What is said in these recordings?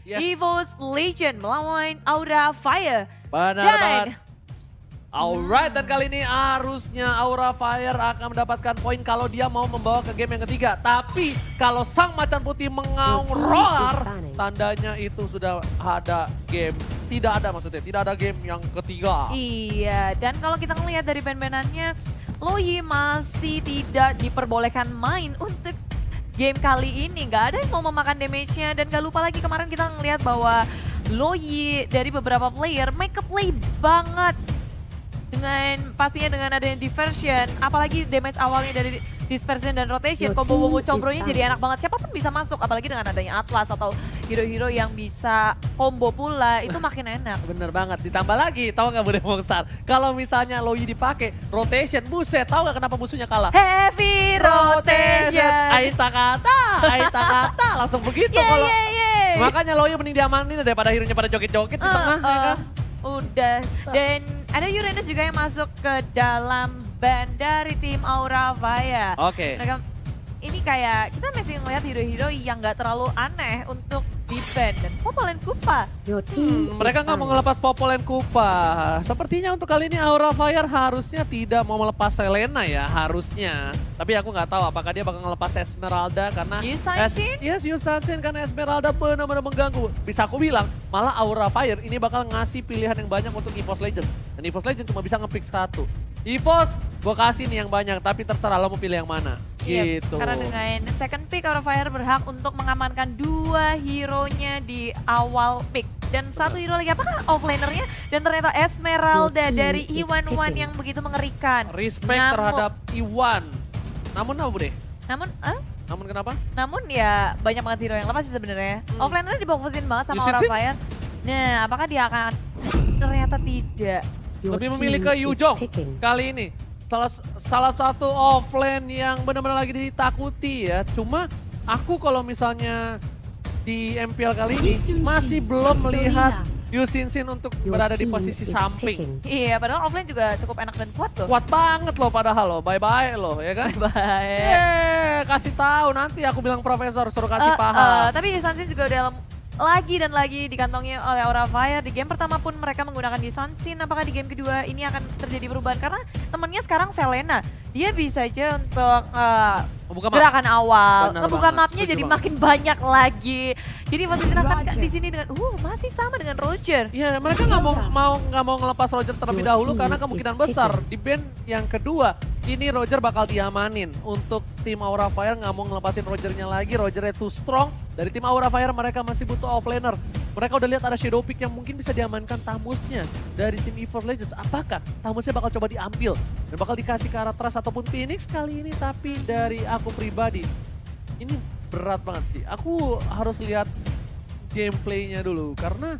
Yes. EVOS Legend melawan Aura Fire. Benar Dan banget. Alright, dan kali ini harusnya Aura Fire akan mendapatkan poin kalau dia mau membawa ke game yang ketiga. Tapi kalau sang macan putih mengaung roar, tandanya itu sudah ada game. Tidak ada maksudnya, tidak ada game yang ketiga. iya, dan kalau kita ngelihat dari band-bandannya, Loyi masih tidak diperbolehkan main untuk game kali ini. Nggak ada yang mau memakan damage-nya, dan gak lupa lagi kemarin kita ngelihat bahwa Loyi dari beberapa player make a play banget. Pastinya dengan adanya diversion, apalagi damage awalnya dari dispersion dan rotation, combo-combo combronya jadi enak banget. Siapapun bisa masuk, apalagi dengan adanya Atlas atau hero-hero yang bisa combo pula, itu makin enak. Bener banget, ditambah lagi, tahu nggak Bude Mongstar? Kalau misalnya Loyi dipakai, rotation, buset, tahu nggak kenapa musuhnya kalah? Heavy rotation. Aita kata, langsung begitu kalau. Makanya Loyi mending diamanin daripada hero-nya pada joget-joget di tengah, ya kan? Udah, dan ada Uranus juga yang masuk ke dalam band dari tim Aura Fire. Oke. Mereka ini kayak kita masih ngeliat hero-hero yang nggak terlalu aneh untuk di band, dan Popol and Kupa. Mereka nggak mau ngelepas Popol and Kupa. Sepertinya untuk kali ini Aura Fire harusnya tidak mau melepas Selena ya, harusnya. Tapi aku nggak tahu apakah dia bakal ngelepas Esmeralda karena Yusanshin? Yes, Yusanshin karena Esmeralda benar-benar mengganggu. Bisa aku bilang malah Aura Fire ini bakal ngasih pilihan yang banyak untuk EVOS Legend. Dan EVOS Legend cuma bisa nge-pick satu. EVOS, gue kasih nih yang banyak, tapi terserah lo mau pilih yang mana. Iya, Gitu. karena dengan second pick Aura Fire berhak untuk mengamankan 2 hero-nya di awal pick. Dan satu hero lagi, apakah offlanernya? Dan ternyata Esmeralda dari Iwan yang begitu mengerikan. Respect Namun- terhadap Iwan. Namun apa Bude? Namun Kenapa? namun ya banyak banget hero yang lepas sih sebenarnya. Offlanernya difokusin banget sama Aura Yusinsin? Fire. Nah, apakah dia akan? Ternyata tidak. Lebih memilih ke Yujong kali ini. Salah satu offlane yang benar-benar lagi ditakuti ya. Cuma aku kalau misalnya di MPL kali ini masih belum melihat Yusinsin untuk berada di posisi samping. Iya, padahal offlane juga cukup enak dan kuat loh. Kuat banget loh padahal loh, bye-bye loh ya kan. Baik. Kasih tahu nanti aku bilang profesor suruh kasih paham. Tapi Yusanshin juga udah lagi dan lagi dikantongi oleh Aura Fire. Di game pertama pun mereka menggunakan Yusanshin. Apakah di game kedua ini akan terjadi perubahan? Karena temennya sekarang Selena. Dia bisa aja untuk Membuka map. gerakan awal, Benar ngebuka banget, mapnya setuju jadi banget. makin banyak lagi. Jadi posisi akan di sini dengan masih sama dengan Roger. Iya, mereka nggak mau ngelepas Roger terlebih dahulu karena kemungkinan besar di band yang kedua ini Roger bakal diamanin. Untuk tim Aura Fire nggak mau ngelepasin Rogernya lagi, Rogernya too strong. Dari tim Aura Fire mereka masih butuh offlaner. Mereka udah lihat ada Shadow Pick yang mungkin bisa diamankan Tamusnya dari tim EVOS Legends. Apakah Tamusnya bakal coba diambil dan bakal dikasih ke arah Trust ataupun Phoenix kali ini? Tapi dari aku pribadi, ini berat banget sih. Aku harus lihat gameplaynya dulu karena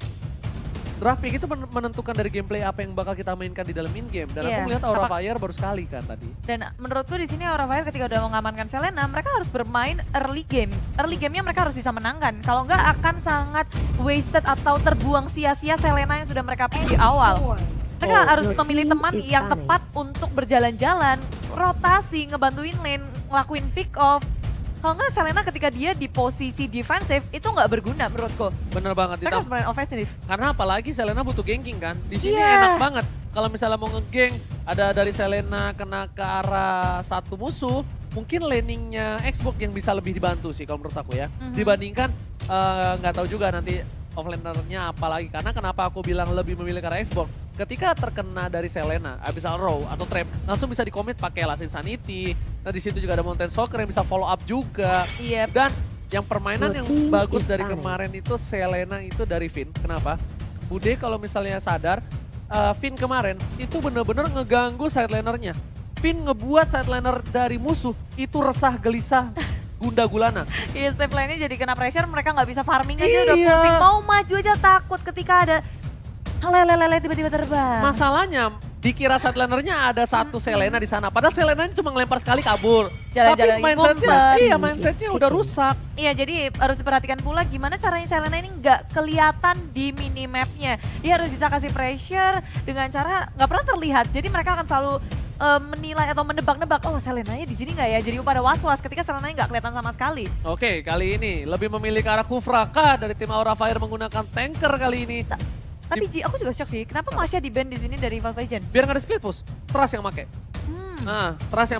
draft pick itu menentukan dari gameplay apa yang bakal kita mainkan di dalam in-game. Dan aku melihat Aura Fire baru sekali kan tadi. Dan menurutku di sini Aura Fire ketika udah mengamankan Selena, mereka harus bermain early game. Early gamenya mereka harus bisa menangkan. Kalau enggak akan sangat wasted atau terbuang sia-sia Selena yang sudah mereka pick di awal. Mereka harus memilih teman yang tepat untuk berjalan-jalan, rotasi, ngebantuin lane, ngelakuin pick off. Kalau nggak Selena ketika dia di posisi defensif itu nggak berguna menurutku. Bener banget. Mereka harus main offensive. Karena apalagi Selena butuh ganking kan. Di sini Iya. enak banget. Kalau misalnya mau nge-gank, ada dari Selena kena ke arah satu musuh, mungkin laningnya Xbox yang bisa lebih dibantu sih kalau menurut aku ya. Dibandingkan nggak tahu juga nanti offlanernya apalagi. Karena kenapa aku bilang lebih memilih ke arah Xbox. Ketika terkena dari Selena, Abyssal Row atau Trap, langsung bisa di-commit pakai Last Insanity. Nah di situ juga ada Mountain Soccer yang bisa follow up juga. Iya. Dan yang permainan yang bagus dari kemarin itu Selena itu dari Finn. Kenapa? Bude kalau misalnya sadar, Finn kemarin itu bener-bener ngeganggu sidelanernya. Finn ngebuat sideliner dari musuh itu resah gelisah gunda gulana. Iya, step lainnya jadi kena pressure, mereka nggak bisa farming aja udah Iya. pusing. Mau maju aja takut ketika ada lele tiba-tiba terbang. Masalahnya dikira sidelinernya ada satu Selena di sana. Padahal Selena cuma ngelempar sekali kabur. Jalan-jalan Tapi mindsetnya, ngumpet. iya mindsetnya udah rusak. Iya, jadi harus diperhatikan pula gimana caranya Selena ini nggak kelihatan di minimapnya. Dia harus bisa kasih pressure dengan cara nggak pernah terlihat. Jadi mereka akan selalu menilai atau menebak-nebak, oh Selenanya di sini nggak ya? Jadi pada was-was ketika Selenanya nggak kelihatan sama sekali. Oke, kali ini lebih memilih ke arah Kufraka dari tim Aura Fire menggunakan tanker kali ini. Tapi Ji, aku juga shock sih. Kenapa Masya di ban di sini dari Fast Legend? Biar nggak ada split push, Trust yang make. Hmm. Trust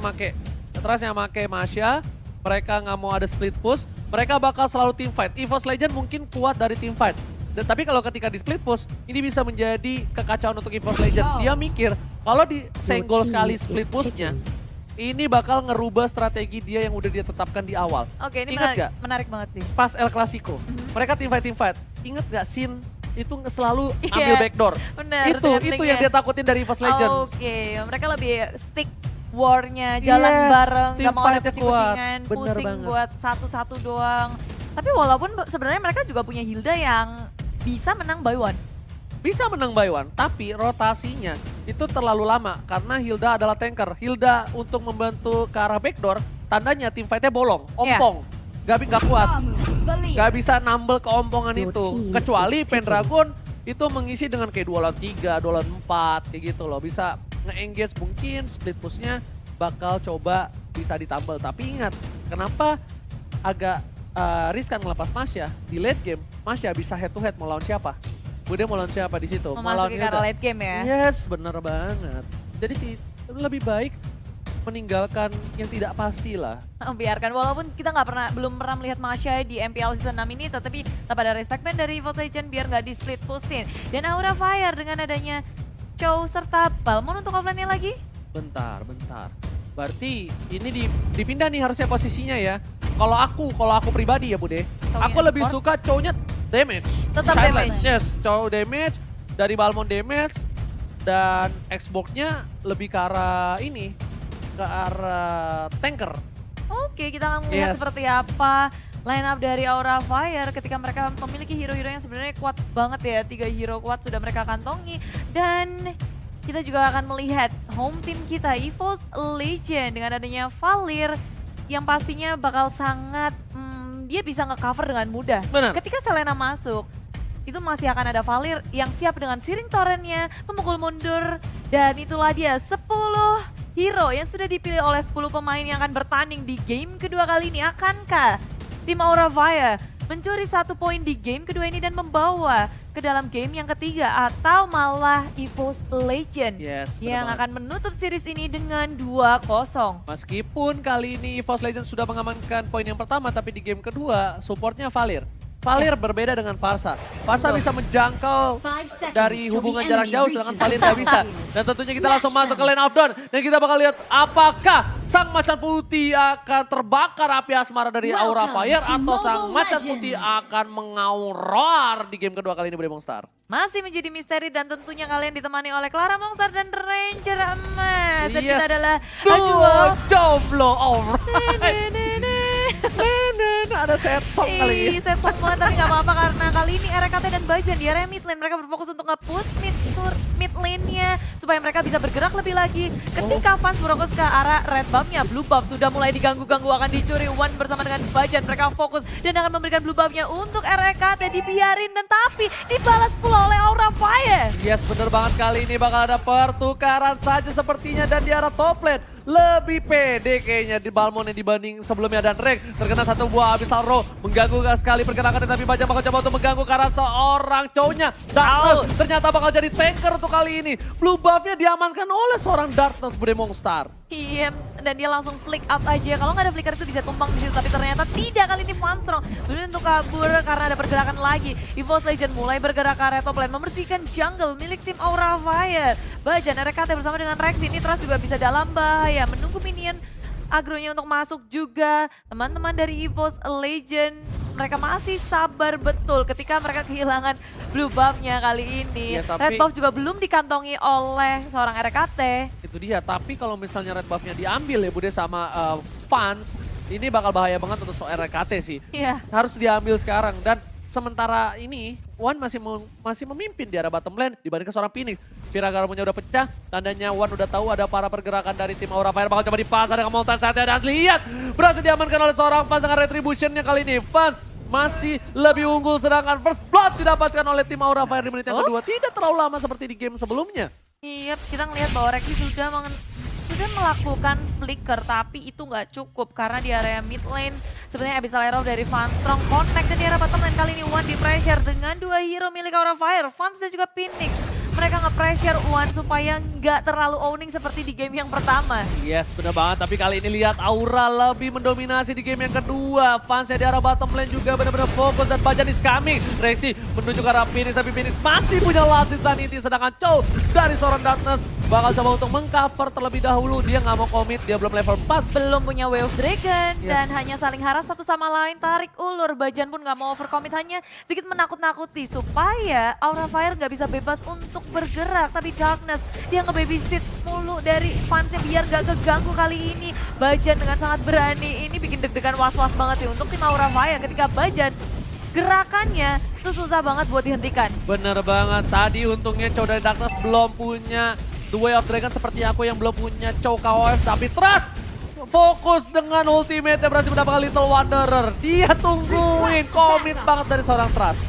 yang make Masya. Mereka nggak mau ada split push, mereka bakal selalu team fight. EVOS Legend mungkin kuat dari team fight. Tapi kalau ketika di split push, ini bisa menjadi kekacauan untuk EVOS Legend. Dia mikir, kalau disenggol sekali split pushnya, ini bakal ngerubah strategi dia yang udah dia tetapkan di awal. Oke, ini Ingat menarik banget sih. Pas El Clasico, mereka team fight. Ingat gak Sin itu selalu ambil Iya, backdoor? Bener, Itu yang dia takutin dari EVOS Legend. Oke, mereka lebih stick war-nya, jalan Yes, bareng, team gak mau ada fight-nya kucing-kucingan, kuat. Bener pusing banget. buat satu-satu doang. Tapi walaupun sebenarnya mereka juga punya Hilda yang bisa menang by one. Bisa menang by one, tapi rotasinya itu terlalu lama karena Hilda adalah tanker. Hilda untuk membantu ke arah backdoor, tandanya tim fight-nya bolong, ompong. Gak kuat, gak bisa nambel keompongan itu. Kecuali Pendragon itu mengisi dengan kayak 2 lawan 3, 2 lawan 4, kayak gitu loh. Bisa nge-engage mungkin split push-nya bakal coba bisa ditambal. Tapi ingat, kenapa agak riskan ngelepas Masya di late game? Masya bisa head to head mau lawan siapa? Bude mau lawan siapa di situ? Memasuki ke arah late game ya. Yes, bener banget. Jadi lebih baik meninggalkan yang tidak pasti lah. Biarkan, walaupun kita belum pernah melihat Masya di MPL Season 6 ini, tetapi tetap ada respect band dari EVOS Legend biar nggak di split pushin. Dan Aura Fire dengan adanya Chow serta Balmond untuk offline-nya lagi. Bentar. Berarti ini dipindah nih harusnya posisinya ya. Kalau aku pribadi ya Bude, aku lebih suka Chow-nya damage. Tetap Sideline. damage. Yes, Chow damage, dari Balmond damage, dan Xbox-nya lebih ke arah ini, ke arah tanker. Oke, kita akan melihat seperti apa line up dari Aura Fire ketika mereka memiliki hero-hero yang sebenarnya kuat banget ya. 3 hero kuat sudah mereka kantongi. Dan kita juga akan melihat home team kita, EVOS Legend dengan adanya Valir yang pastinya bakal sangat, dia bisa nge-cover dengan mudah. Benar. Ketika Selena masuk, itu masih akan ada Valir yang siap dengan siring torrentnya, memukul mundur. Dan itulah dia 10 hero yang sudah dipilih oleh 10 pemain yang akan bertanding di game kedua kali ini. Akankah tim Aura Fire mencuri 1 poin di game kedua ini dan membawa ke dalam game yang ketiga, atau malah EVOS Legend Yes, yang benar banget. akan menutup series ini dengan 2-0. Meskipun kali ini EVOS Legend sudah mengamankan poin yang pertama, tapi di game kedua supportnya Valir. Valir berbeda dengan Parsa. Parsa bisa menjangkau dari hubungan jarak jauh, sedangkan Valir nggak bisa. Dan tentunya kita langsung masuk ke lane of dawn. Dan kita bakal lihat apakah sang macan putih akan terbakar api asmara dari Aura Fire, atau sang macan putih akan mengauror di game kedua kali ini, Bude Mongstar. Masih menjadi misteri dan tentunya kalian ditemani oleh Clara Mongstar dan Ranger Emas. Dan kita adalah duo jomblo, alright. Ada set song kali ini. Set song banget, tapi gak apa-apa karena kali ini RKT dan Bajan di area mid lane. Mereka berfokus untuk nge-push mid lane-nya supaya mereka bisa bergerak lebih lagi. Ketika Fans berfokus ke arah red buff-nya, blue buff sudah mulai diganggu-ganggu, akan dicuri. One bersama dengan Bajan, mereka fokus dan akan memberikan blue buff-nya untuk RKT. Dibiarin dan tapi dibalas pula oleh Aura Fire. Yes, bener banget, kali ini bakal ada pertukaran saja sepertinya, dan di arah top lane lebih pede kayaknya di Balmond dibanding sebelumnya, dan Rek terkena satu buah Abyssal Row mengganggu sekali pergerakannya, tapi Bajan bakal coba untuk mengganggu karena seorang cowoknya Darkness ternyata bakal jadi tanker untuk kali ini. Blue buff-nya diamankan oleh seorang Darkness, Bude Mongstar. Iya, dan dia langsung flick up aja. Kalau nggak ada flicker itu bisa tumpang di situ, tapi ternyata tidak. Kali ini Funstrong benar untuk kabur karena ada pergerakan lagi. EVOS Legend mulai bergerak ke area top lane, membersihkan jungle milik tim Aura Fire. Bajan RKT bersama dengan Rex ini Trust juga bisa dalam bahaya, menunggu minion agronya untuk masuk juga. Teman-teman dari EVOS Legend, mereka masih sabar betul ketika mereka kehilangan blue buff-nya kali ini. Ya, tapi red buff juga belum dikantongi oleh seorang RKT. itu dia, tapi kalau misalnya red buff-nya diambil ya Bude sama Fans, ini bakal bahaya banget untuk RKT sih. Iya. Harus diambil sekarang, dan sementara ini One masih memimpin di arah bottom lane dibandingkan seorang Phoenix. Viragaromonya udah pecah, tandanya One udah tahu ada para pergerakan dari tim Aura Fire bakal coba dipasar dengan Molten saatnya, dan lihat berhasil diamankan oleh seorang Fans dengan retribution-nya kali ini. Fans masih lebih unggul, sedangkan first blood didapatkan oleh tim Aura Fire di menit yang kedua. Tidak terlalu lama seperti di game sebelumnya. Iya, kita ngelihat bahwa Rexy sudah sudah melakukan flicker, tapi itu nggak cukup karena di area mid lane sebenarnya Abyssal Arrow dari Vanstrong connect dan di area bottom lane kali ini One di pressure dengan dua hero milik Aura Fire, Vans dan juga Phoenix. Mereka nge-pressure One supaya nggak terlalu owning seperti di game yang pertama. Yes, bener banget. Tapi kali ini lihat Aura lebih mendominasi di game yang kedua. Fansnya di arah bottom lane juga benar-benar fokus dan Bajan is coming. Rexy menuju ke arah Phoenix, tapi Phoenix masih punya last insanity. Sedangkan Chow dari seorang Darkness bakal coba untuk mengcover terlebih dahulu. Dia nggak mau komit, dia belum level 4. Belum punya Way of Dragon Yes. dan hanya saling haras satu sama lain, tarik ulur. Bajan pun nggak mau overcommit, hanya sedikit menakut-nakuti supaya Aura Fire nggak bisa bebas untuk bergerak. Tapi Darkness dia nge-babysit mulu dari fansnya biar gak keganggu kali ini. Bajan dengan sangat berani ini bikin deg-degan was-was banget ya untuk tim Aura Fire ketika Bajan gerakannya itu susah banget buat dihentikan. Bener banget. Tadi untungnya Chow dari Darkness belum punya The Way of Dragon seperti aku yang belum punya Chow KOF. Tapi Trust fokus dengan ultimate yang berhasil mendapatkan Little Wanderer. Dia tungguin komit banget dari seorang Trust.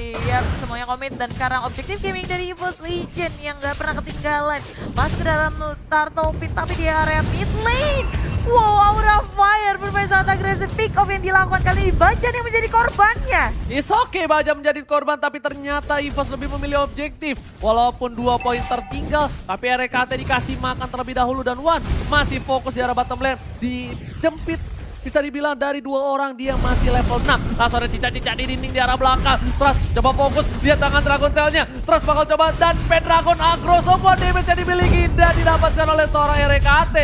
Iya, semuanya komit dan sekarang objektif gaming dari EVOS Legend yang gak pernah ketinggalan. Masuk ke dalam Turtle Pit tapi di area mid lane. Wow, Aura Fire bermain sangat agresif. Pick off yang dilakukan kali ini Bajan yang menjadi korbannya. It's okay Baja menjadi korban, tapi ternyata EVOS lebih memilih objektif. Walaupun 2 poin tertinggal, tapi RKT dikasih makan terlebih dahulu dan One masih fokus di arah bottom lane. Dijempit bisa dibilang dari 2 orang dia masih level 6. Langsung ada cicak-cicak di dinding di arah belakang. Trust coba fokus, lihat tangan Dragon Tail-nya. Trust bakal coba dan Pendragon aggro. Semua damage yang dimiliki dan didapatkan oleh seorang RKT.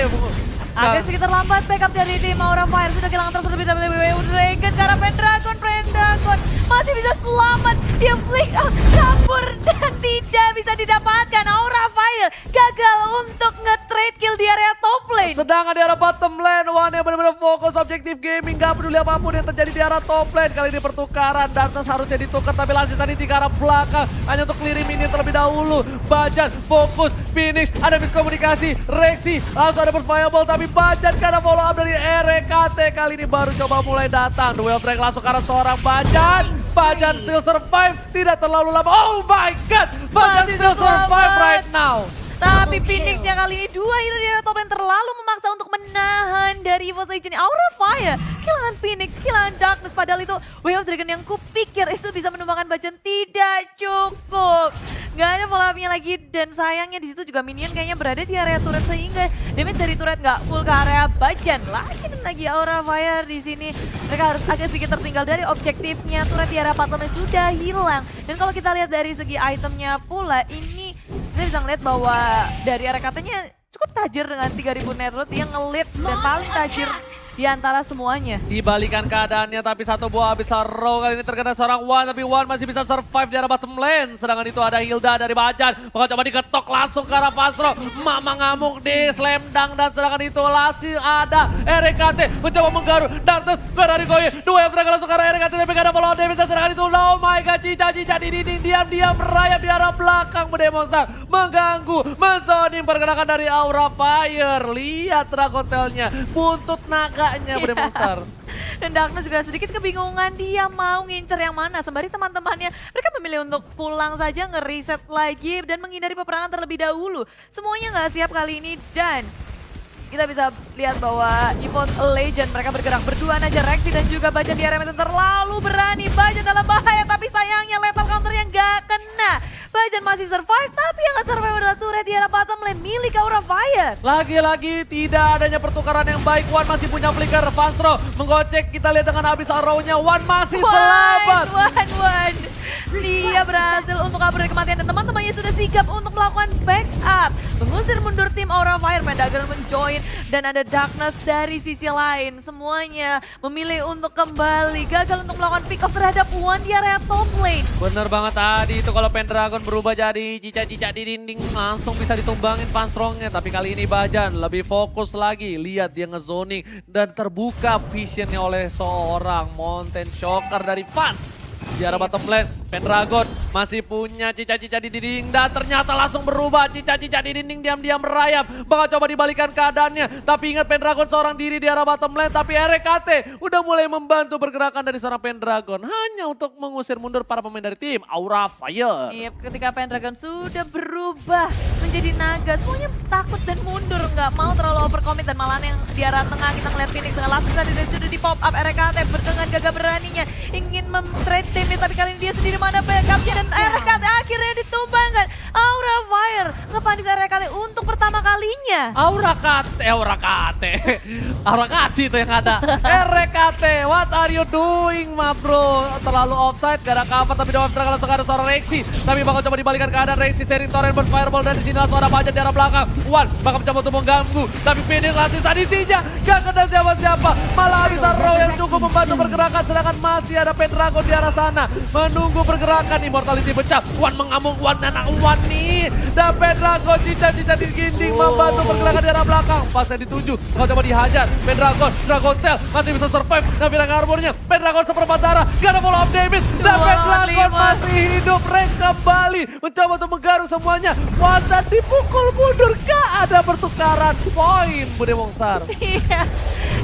Agak sedikit terlambat backup dari tim Aura Fire. Sudah kehilangan terus lebih dari Dragon karena Pendragon masih bisa selamat. Dia flick out, kabur dan tidak bisa didapatkan. Aura Fire gagal untuk nge-trade kill di area top lane. Sedangkan di arah bottom lane, One yang benar-benar fokus objektif gaming. Gak peduli apapun yang terjadi di arah top lane. Kali ini pertukaran, Darkness harusnya ditukar. Tapi lanjut tadi di arah belakang. Hanya untuk clearing minion terlebih dahulu. Bajan fokus, Phoenix, ada miskomunikasi. Rexy, langsung ada Perspirable. Tapi Bajan karena follow up dari RKT. Kali ini baru coba mulai datang. The Way of Dragon langsung ke arah seorang Bajan. Bajan still survive, tidak terlalu lama. Oh my god, Bajan still survive right now. Tapi Phoenix yang kali ini 2 hero di area top lane terlalu memaksa untuk menahan dari EVOS Legend. Aura Fire kehilangan Phoenix, kehilangan Darkness. Padahal itu Way of Dragon yang kupikir itu bisa menumbangkan Bajan, tidak cukup. Gak ada follow up-nya lagi dan sayangnya di situ juga minion kayaknya berada di area turret sehingga damage dari turret nggak full ke area Bajan. Lagi dan lagi Aura Fire di sini. Mereka harus agak sedikit tertinggal dari objektifnya. Turret di area bottom lane sudah hilang. Dan kalau kita lihat dari segi itemnya pula, ini kita bisa ngeliat bahwa dari area katanya cukup tajir dengan 3000 net worth yang ngelit dan paling tajir di antara semuanya. Dibalikan keadaannya tapi satu buah Abyssal Arrow kali ini terkena seorang One, tapi One masih bisa survive di arah bottom lane. Sedangkan itu ada Hilda dari Bajan, bakal coba diketok langsung ke arah Pastro. Mama ngamuk di slam dunk dan sedangkan itu masih ada RKT mencoba menggaruh. Darkness dari Goye, 2 yang terakhir langsung ke arah RKT tapi gak ada follow up damage dan sedangkan itu oh my god, cica-cica di dinding diam-diam merayap di arah belakang mendemonstran, mengganggu, menzoning pergerakan dari Aura Fire. Lihat Dragon Tail-nya, buntut naga berdemonstrar. Dan Darkness juga sedikit kebingungan dia mau ngincer yang mana. Sembari teman-temannya mereka memilih untuk pulang saja, nge-reset lagi dan menghindari peperangan terlebih dahulu. Semuanya nggak siap kali ini dan kita bisa lihat bahwa EVOS Legend mereka bergerak berdua aja. Rexy dan juga Bajan di area mid terlalu berani. Bajan dalam bahaya tapi sayangnya lethal counter yang gak kena. Bajan masih survive tapi yang gak survive adalah turret di area bottom lane milik Aura Fire. Lagi-lagi tidak adanya pertukaran yang baik. One masih punya flicker, Vanstro menggocek. Kita lihat dengan Abyssal Arrow-nya, One masih selamat. One. Dia berhasil untuk kabur dari kematian dan teman-temannya sudah sigap untuk melakukan backup. Mengusir mundur tim Aura Fire, Pendragon menjoin dan ada Darkness dari sisi lain. Semuanya memilih untuk kembali, gagal untuk melakukan pick off terhadap One di area top lane. Bener banget tadi itu kalau Pendragon berubah jadi cicak-cicak di dinding langsung bisa ditumbangin Vanstrongnya. Tapi kali ini Bajan lebih fokus lagi. Lihat dia ngezoning dan terbuka visionnya oleh seorang Mountain Shocker dari Vans. Di arah bottom lane, Pendragon masih punya cica-cica di dinding dan ternyata langsung berubah. Cica-cica di dinding diam-diam merayap. Bakal coba dibalikan keadaannya. Tapi ingat Pendragon seorang diri di arah bottom lane. Tapi RKT udah mulai membantu pergerakan dari seorang Pendragon. Hanya untuk mengusir mundur para pemain dari tim Aura Fire. Iya, ketika Pendragon sudah berubah menjadi naga, semuanya takut dan mundur, nggak mau terlalu overcommit dan malahan yang di arah tengah kita ngeliat Phoenix dengan lapisan dan sudah di pop up RKT dengan gagah beraninya ingin memtrade timnya, tapi kali ini dia sendiri mana backupnya dan RKT akhirnya ditumbangkan. Aura Fire ngepanis RKT untuk pertama kalinya. Aura kasih itu yang ada. RKT, what are you doing ma bro? Terlalu offside, gak ada cover tapi di offside langsung ada seorang Rexy. Tapi bakal coba dibalikan keadaan Rexy, sharing torrent burn fireball dan di sini langsung ada Bajan di arah belakang. Wan bakal mencoba untuk mengganggu, tapi Phoenix langsung sanitinya, gak kena siapa-siapa. Malah habis Arrow yang cukup membantu pergerakan, sedangkan masih ada Pendragon di arah sana menunggu pergerakan. Immortality pecah, Wan mengamuk, Wan anak Wan nih. Dan Pendragon cica-cica di ginding membantu pergerakan di arah belakang. Pasnya dituju, bakal coba dihajar. Pendragon, Dragon Tail masih bisa survive. Naviran armornya, Pendragon seperempat darah, gak ada follow up damage. Dan Pendragon masih hidup, rank kembali. Mencoba untuk menggaruk semuanya. Wanda dipukul mundur, gak ada pertukaran poin Bude Mongsar. Iya,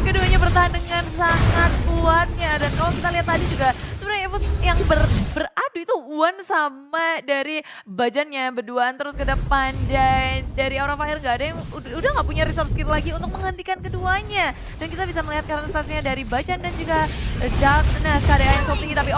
keduanya bertahan dengan sangat kuatnya. Dan kalau kita lihat tadi juga sebenarnya yang beradu itu Wan sama dari Bajannya berduaan terus ke depan. Dan dari Aura Fire gak ada yang udah gak punya resource skill lagi untuk menghentikan keduanya. Dan kita bisa melihat current stats-nya dari Bajan dan juga Darkness. KDA yang cukup tinggi tapi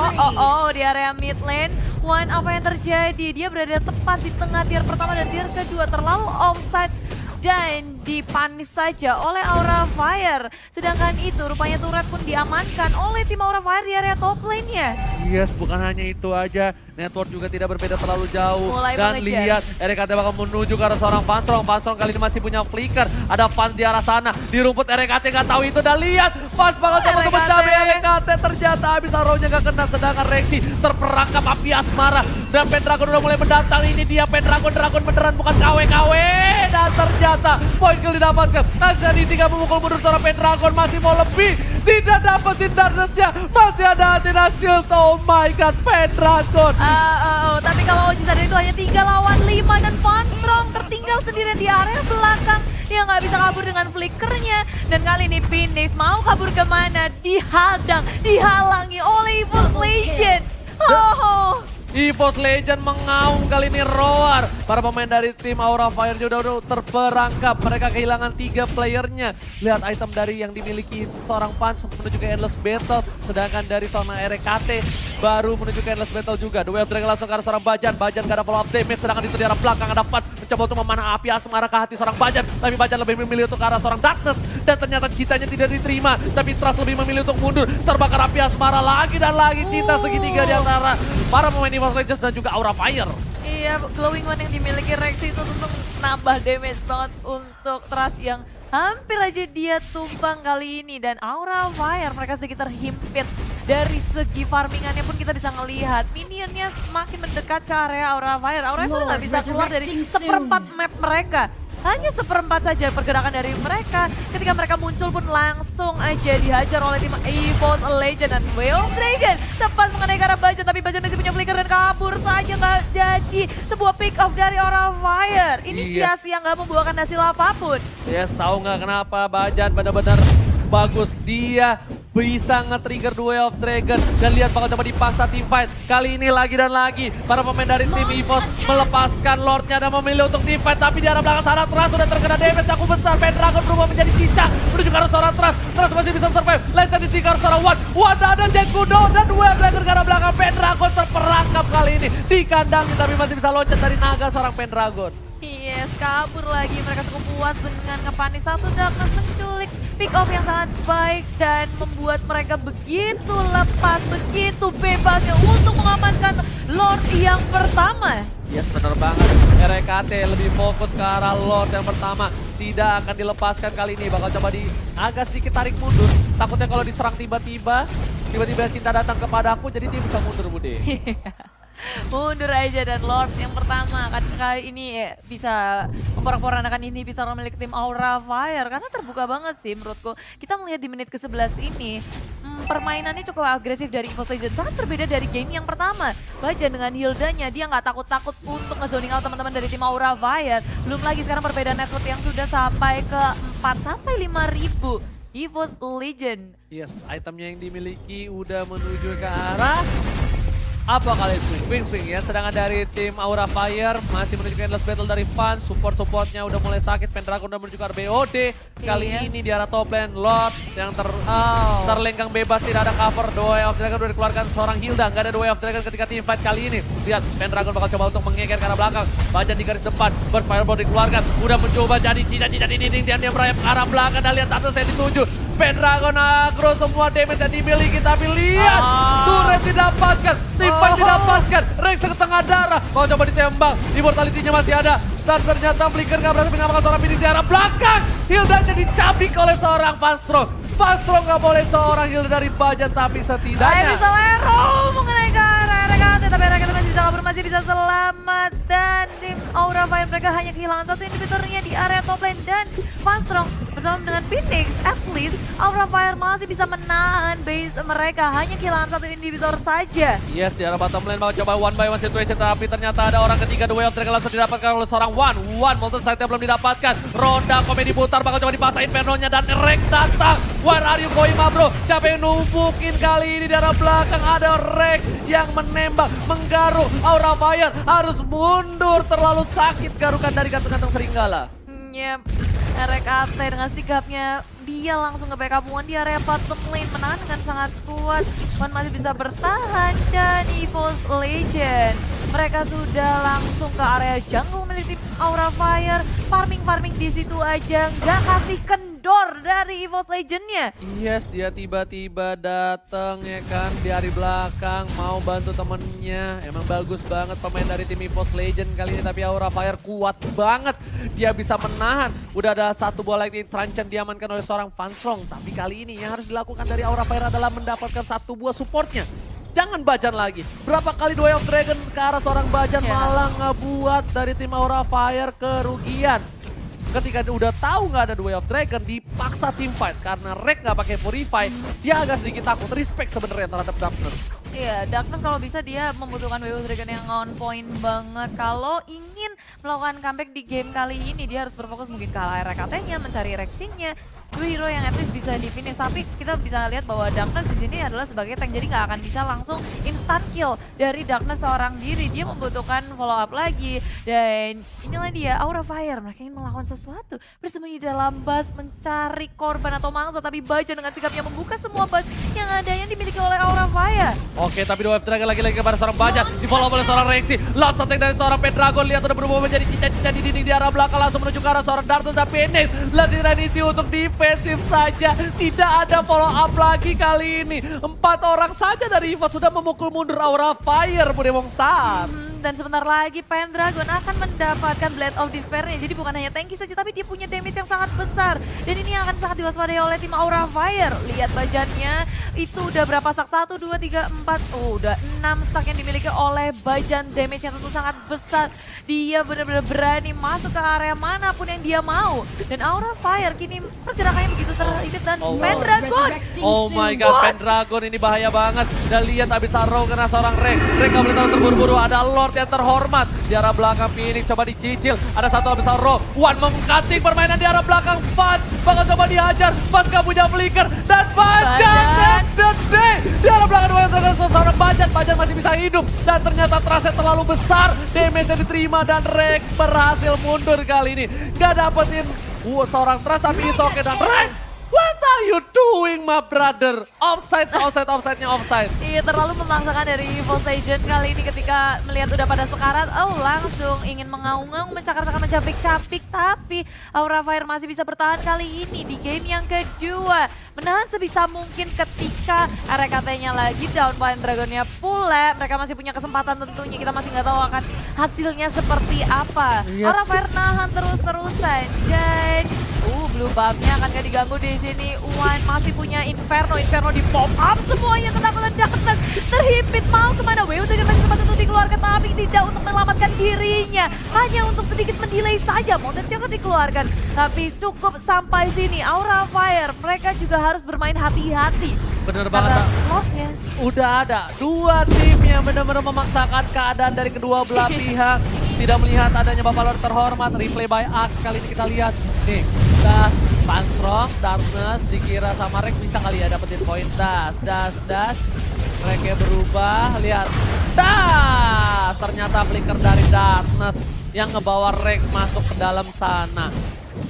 di area mid lane. Wan, apa yang terjadi? Dia berada tepat di tengah tier pertama dan tier kedua, terlalu offside dan dipanis saja oleh Aura Fire. Sedangkan itu rupanya turret pun diamankan oleh tim Aura Fire di area top lane-nya. Yes, bukan hanya itu aja. Network juga tidak berbeda terlalu jauh. Mulai Dan mengejar. lihat, RKT bakal menuju ke arah seorang Panstrong. Panstrong kali ini masih punya flicker. Ada Fans di arah sana. Di rumput RKT nggak tahu itu. Dan lihat, Fans bakal coba untuk mencabai RKT. Ternyata habis arrownya nggak kena. Sedangkan Rexy terperangkap api asmara. Dan Pendragon udah mulai mendatang. Ini dia Pendragon, Dragon beneran bukan KW-KW. Dan ternyata poin kill didapatkan. Azani 3 memukul mundur seorang Pendragon. Masih mau lebih. Tidak dapetin Darkness-nya. Masih ada Athena Shield. Oh my god, Pendragon. Tapi kalau Oji tadi itu hanya 3 lawan 5 dan Panstrong tertinggal sendirian di area belakang. Dia nggak bisa kabur dengan flickernya. Dan kali ini Phoenix mau kabur kemana? Dihadang, dihalangi oleh Evil Legend. EVOS Legend mengaum kali ini Roar. Para pemain dari tim Aura Fire juga udah terperangkap. Mereka kehilangan 3 playernya. Lihat item dari yang dimiliki seorang Pans menuju ke Endless Battle. Sedangkan dari seorang RKT baru menuju ke Endless Battle juga. The Wave Dragon langsung ke arah seorang Bajan. Bajan gak ada follow up damage. Sedangkan itu di arah belakang ada Pans mencoba untuk memanah api asmara ke hati seorang Bajan. Tapi Bajan lebih memilih untuk ke arah seorang Darkness. Dan ternyata citanya tidak diterima. Tapi Trust lebih memilih untuk mundur. Terbakar api asmara lagi dan lagi. Cinta segitiga di antara para pemain EVOS Legends dan juga Aura Fire. Iya, glowing one yang dimiliki Rexy itu tentu nambah damage banget untuk Trust yang hampir aja dia tumbang kali ini. Dan Aura Fire mereka sedikit terhimpit. Dari segi farmingannya pun kita bisa ngelihat minionnya semakin mendekat ke area Aura Fire. Aura itu nggak bisa keluar dari seperempat map mereka. Hanya seperempat saja pergerakan dari mereka. Ketika mereka muncul pun langsung aja dihajar oleh tim EVOS Legend dan Whale Dragon. Tepat mengenai ke arah Bajan, tapi Bajan masih punya flicker dan kabur saja. Nggak jadi sebuah pick off dari Aura Fire. Ini sia-sia nggak membuahkan hasil apapun. Yes, tahu nggak kenapa Bajan benar-benar bagus. Dia bisa nge-trigger Duel of Dragon. Dan lihat bakal coba dipaksa tim fight. Kali ini lagi dan lagi. Para pemain dari tim EVOS melepaskan Lordnya dan memilih untuk tim fight. Tapi di arah belakang sana Trust sudah terkena damage cukup besar. Pendragon berubah menjadi cicak. Menuju ke arah seorang Trust. Trust masih bisa survive. Legend di arah seorang Wan. Wan ada Jet Kudo dan Duel Dragon ke arah belakang. Pendragon terperangkap kali ini. Dikandangin tapi masih bisa loncat dari naga seorang Pendragon. Yes, kabur lagi. Mereka cukup puas dengan ngepanis satu Darkness menculik. Pick off yang sangat baik dan membuat mereka begitu lepas, begitu bebasnya untuk mengamankan Lord yang pertama. Yes, benar banget. RKT lebih fokus ke arah Lord yang pertama. Tidak akan dilepaskan kali ini. Bakal coba agak sedikit tarik mundur. Takutnya kalau diserang tiba-tiba cinta datang kepada aku jadi dia bisa mundur, Bude. Mundur aja dan Lord yang pertama kan kali ini bisa memporak-porandakan inhibitor milik tim Aura Fire karena terbuka banget sih menurutku. Kita melihat di menit ke-11 ini permainannya cukup agresif dari EVOS Legends, sangat berbeda dari game yang pertama. Bajan dengan Hildanya dia nggak takut-takut untuk nge-zoning out teman-teman dari tim Aura Fire. Belum lagi sekarang perbedaan network yang sudah sampai ke 4 sampai 5.000. EVOS Legend. Yes, itemnya yang dimiliki udah menuju ke arah apa kali swing ya. Sedangkan dari tim Aura Fire masih menuju ke endless battle dari Fan. Supportnya udah mulai sakit. Pendragon udah menuju ke BOD. Kali ini di arah top lane Lord yang terlenggang bebas, tidak ada cover. Way of Dragon udah dikeluarkan seorang Hilda. Nggak ada Way of Dragon ketika team fight kali ini. Lihat Pendragon bakal coba untuk mengeker ke arah belakang. Bajan di garis depan. Burst Fireball dikeluarkan. Udah mencoba jadi cicak-cicak di dinding. Dan dia merayap ke arah belakang. Dan lihat satu saya dituju. Pendragon agro semua damage yang dimiliki, tapi lihat turret didapatkan, timpan didapatkan, Rex ke tengah darah, mau coba ditembak, immortality-nya masih ada, dan ternyata Flicker nggak berhasil menyelamatkan seorang Phoenix di arah belakang. Hildanya dicabik oleh seorang Fastro. Fastro nggak boleh seorang Hilda dari Bajan, tapi setidaknya bisa Lero mengenai ke arah RKT, tapi RKT masih bisa kabur, masih bisa selamat. Dan tim Aura Fire mereka hanya kehilangan satu inhibitornya di area top lane dan Fastro bersama dengan Phoenix. At least Aura Fire masih bisa menahan base mereka, hanya kehilangan satu inhibitor saja. Yes, di arah bottom lane mau coba one by one situation, tapi ternyata ada orang ketiga, The Way of Dragon langsung didapatkan oleh seorang One Molten Site-nya belum didapatkan. Ronda komedi putar, bakal coba dipasain Inferno-nya dan Rex datang. Where are you going, ma bro? Siapa yang numpukin kali ini di arah belakang? Ada Rex yang menembak, menggaruk. Aura Fire harus mundur, terlalu sakit garukan dari kantong-kantong Serigala. Yep. RKT dengan sigapnya dia langsung ke backup One di area bottom lane, menahan dengan sangat kuat. One masih bisa bertahan dan EVOS Legend mereka sudah langsung ke area jungle milik tim Aura Fire. Farming di situ aja, nggak kasih kendor dari EVOS Legend-nya. Yes, dia tiba-tiba datang ya kan di area belakang mau bantu temennya. Emang bagus banget pemain dari tim EVOS Legend kali ini, tapi Aura Fire kuat banget. Dia bisa menahan. Udah ada satu bola lagi Tranchan diamankan oleh seorang Fanstrong, tapi kali ini yang harus dilakukan dari Aura Fire adalah mendapatkan satu buah supportnya. Jangan Bajan lagi. Berapa kali Way of Dragon ke arah seorang Bajan malah ngebuat dari tim Aura Fire kerugian. Ketika udah tahu nggak ada Way of Dragon, dipaksa team fight karena Rex nggak pakai Purify. Dia agak sedikit takut, respect sebenarnya terhadap Darkness. Iya, Darkness kalau bisa dia membutuhkan Way of Dragon yang on point banget. Kalau ingin melakukan comeback di game kali ini, dia harus berfokus mungkin ke arah RKT-nya, mencari Rexing-nya. Dua hero yang at least bisa di finish, tapi kita bisa lihat bahwa Darkness di sini adalah sebagai tank, jadi nggak akan bisa langsung instant kill dari Darkness seorang diri. Dia membutuhkan follow up lagi, dan inilah dia Aura Fire. Mereka ingin melakukan sesuatu, bersembunyi dalam bus, mencari korban atau mangsa, tapi Bajan dengan sikapnya membuka semua bus yang ada yang dimiliki oleh Aura Fire. Oke, tapi Way of Dragon lagi-lagi kepada seorang Bajan, di follow oleh seorang Rexy. Laut attack dari seorang Pendragon, lihat udah berubah menjadi cincin-cincin di dinding di arah belakang, langsung menuju ke arah seorang Darkness dan Phoenix. Last Serenity untuk defensif saja, tidak ada follow up lagi kali ini. 4 orang saja dari EVOS sudah memukul mundur Aura Fire, Bude Mongstar. Dan sebentar lagi Pendragon akan mendapatkan Blade of Despair-nya. Jadi bukan hanya tanky saja, tapi dia punya damage yang sangat besar. Dan ini akan sangat diwaspadai oleh tim Aura Fire. Lihat Bajannya, itu udah berapa stack? 1, 2, 3, 4. Udah 6 stack yang dimiliki oleh Bajan. Damage yang tentu sangat besar. Dia benar-benar berani masuk ke area manapun yang dia mau. Dan Aura Fire kini pergerakannya begitu terhidap dan Pendragon. Oh my god, Pendragon ini bahaya banget. Dan lihat abis Arrow kena seorang Rex. Rex gak boleh terlalu terburu-buru, ada Lord yang terhormat. Di arah belakang Phoenix coba dicicil. Ada satu abis Arrow. One mengkating permainan di arah belakang Fudge. Bakal coba dihajar. Fudge gak punya flicker. Dan Bajan and the day. Di arah belakang seorang Bajan. Bajan masih bisa hidup. Dan ternyata trustnya terlalu besar. Damage yang diterima dan Rex berhasil mundur kali ini. Gak dapetin seorang trust, tapi it's okay. Dan Rex, what are you doing, my brother? Offside-nya offside. Iya, terlalu memaksakan dari EVOS Legend kali ini ketika melihat udah pada sekarat. Oh, langsung ingin mengaung-ngaung, mencakar-cakar, mencapik-capik. Tapi Aura Fire masih bisa bertahan kali ini di game yang kedua. Menahan sebisa mungkin ketika RKT-nya lagi down, Pendragonnya pula. Mereka masih punya kesempatan tentunya. Kita masih nggak tahu akan hasilnya seperti apa. Yes. Aura Fire nahan terus-terusan. Dan blue buff-nya akan gak diganggu di sini. Uwan masih punya Inferno di pop up semuanya ketakutan Darkness terhimpit mau kemana? WU masih sempat untuk dikeluarkan tapi tidak untuk menyelamatkan dirinya. Hanya untuk sedikit mendelay saja. Molten Shocker dikeluarkan tapi cukup sampai sini. Aura Fire mereka juga harus bermain hati-hati. Bener banget. Lordnya. Udah ada dua tim yang benar-benar memaksakan keadaan dari kedua belah pihak. Tidak melihat adanya Bapak Lord terhormat. Replay by Axe kali ini kita lihat. Nih, Das, Panstrong, Darkness dikira sama Rek bisa kali ya dapetin poin. Das. Reknya berubah, lihat. Das! Ternyata flicker dari Darkness yang ngebawa Rek masuk ke dalam sana.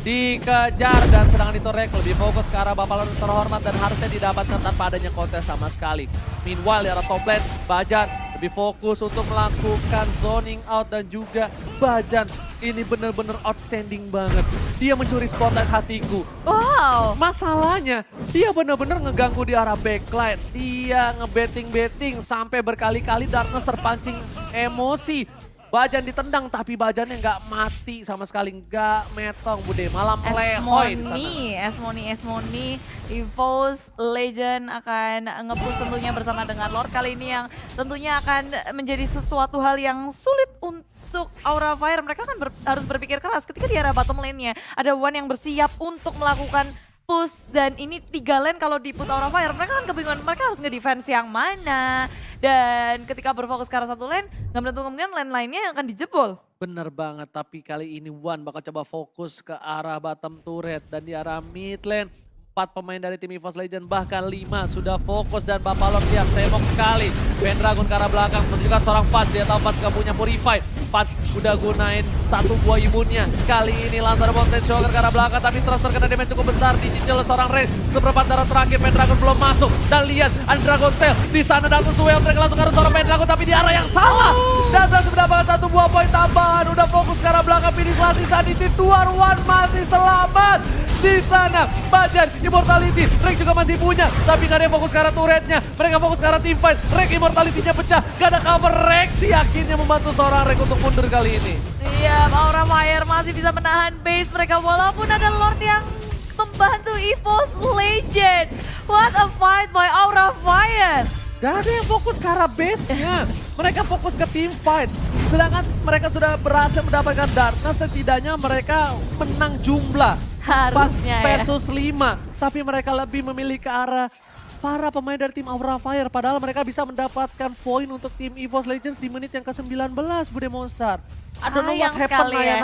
Dikejar dan sedangkan itu Rek lebih fokus ke arah Bapak Lord terhormat dan harusnya didapatkan tanpa adanya kontes sama sekali. Meanwhile di arah top lane, Bajan lebih fokus untuk melakukan zoning out dan juga Bajan ini benar-benar outstanding banget. Dia mencuri spotlight hatiku. Wow. Masalahnya dia benar-benar ngeganggu di arah backline. Dia ngebetting sampai berkali-kali Darkness terpancing emosi. Bajan ditendang tapi Bajannya nggak mati sama sekali, nggak metong Bude, malah melehoy di sana. Esmoni, EVOS Legend akan nge-push tentunya bersama dengan Lord kali ini yang tentunya akan menjadi sesuatu hal yang sulit untuk Aura Fire. Mereka kan harus berpikir keras ketika di arah bottom lane-nya ada One yang bersiap untuk melakukan push dan ini 3 lane kalau di push Aura Fire mereka kan kebingungan mereka harus nge-defense yang mana dan ketika berfokus ke arah satu lane nggak menentu kemungkinan lane lainnya yang akan dijebol. Bener banget, tapi kali ini One bakal coba fokus ke arah bottom turret dan di arah mid lane 4 pemain dari tim EVOS Legend bahkan 5 sudah fokus dan Bapak Lord lihat semok sekali. Pendragon ke arah belakang menunjukkan seorang Faz, dia tahu Faz gak punya Purify. Faz udah gunain satu buah imunnya. Kali ini Lancer Molten Shocker ke arah belakang tapi terus terkena damage cukup besar. Dicicil oleh seorang Raze. Seperempat darah terakhir Pendragon belum masuk. Dan lihat ada Dragon Tail di sana datang tuh Track langsung ke arah seorang Pendragon tapi di arah yang salah. Dan berhasil mendapatkan satu buah poin tambahan. Udah fokus ke arah belakang finish lagi Sanity. One masih selamat. Di sana Bajan Immortality, Rek juga masih punya tapi gak ada yang fokus ke arah turretnya. Mereka fokus ke arah teamfight, Rek Immortality-nya pecah, gak ada cover. Rek si yakinnya membantu seorang Rek untuk mundur kali ini. Iya, Aura Fire masih bisa menahan base mereka walaupun ada Lord yang membantu EVOS Legend. What a fight by Aura Fire. Gak ada yang fokus ke arah base-nya. Mereka fokus ke team fight. Sedangkan mereka sudah berhasil mendapatkan Darkness, setidaknya mereka menang jumlah. Harusnya versus 5. Tapi mereka lebih memilih ke arah para pemain dari tim Aura Fire. Padahal mereka bisa mendapatkan poin untuk tim EVOS Legends di menit yang ke-19, Bude Monster. I don't know what happened ya.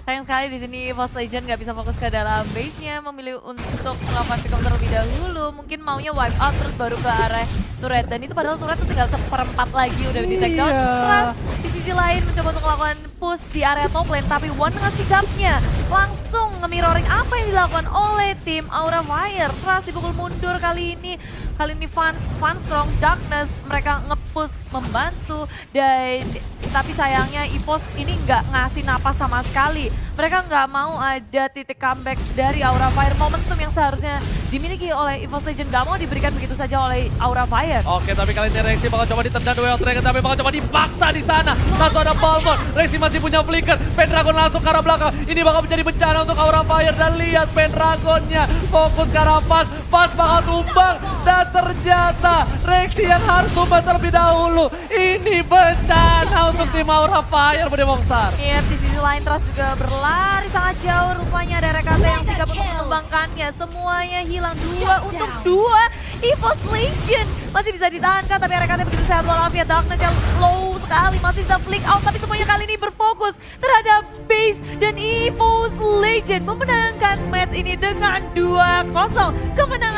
Sayang sekali di sini EVOS Legend nggak bisa fokus ke dalam base-nya, memilih untuk melakukan pick up terlebih dahulu. Mungkin maunya wipe out terus baru ke arah turret. Dan itu padahal turret tuh tinggal 1/4 lagi udah di take down. Terus di sisi lain mencoba untuk melakukan push di area top lane. Tapi One dengan sigapnya langsung nge-mirroring apa yang dilakukan oleh tim Aura Fire. Terus dipukul mundur kali ini. Kali ini Strong, Darkness mereka nge-push membantu. Dan tapi sayangnya EVOS ini nggak ngasih napas sama sekali. Mereka nggak mau ada titik comeback dari Aura Fire. Momentum yang seharusnya dimiliki oleh EVOS Legend nggak mau diberikan begitu saja oleh Aura Fire. Oke, tapi kali ini Rexy bakal coba ditendang Duel Dragon, tapi bakal coba dipaksa di sana. Langsung ada Balmor, Rexy masih punya flicker. Pendragon langsung ke arah belakang. Ini bakal menjadi bencana untuk Aura Fire dan lihat Pendragonnya fokus ke arah Faz. Faz bakal tumbang dan ternyata Rexy yang harus tumbang terlebih dahulu. Ini bencana untuk tim Aura Fire, Bude Mongsar. Iya, di sisi lain Trust juga berlari sangat jauh. Rupanya ada RKT yang sigap untuk mengembangkannya. Semuanya hilang 2 untuk 2. EVOS Legend masih bisa ditahankan tapi RKT begitu sehat walafiat. Darkness yang low sekali masih bisa flick out tapi semuanya kali ini berfokus terhadap base dan EVOS Legend memenangkan match ini dengan 2-0. Kemenangan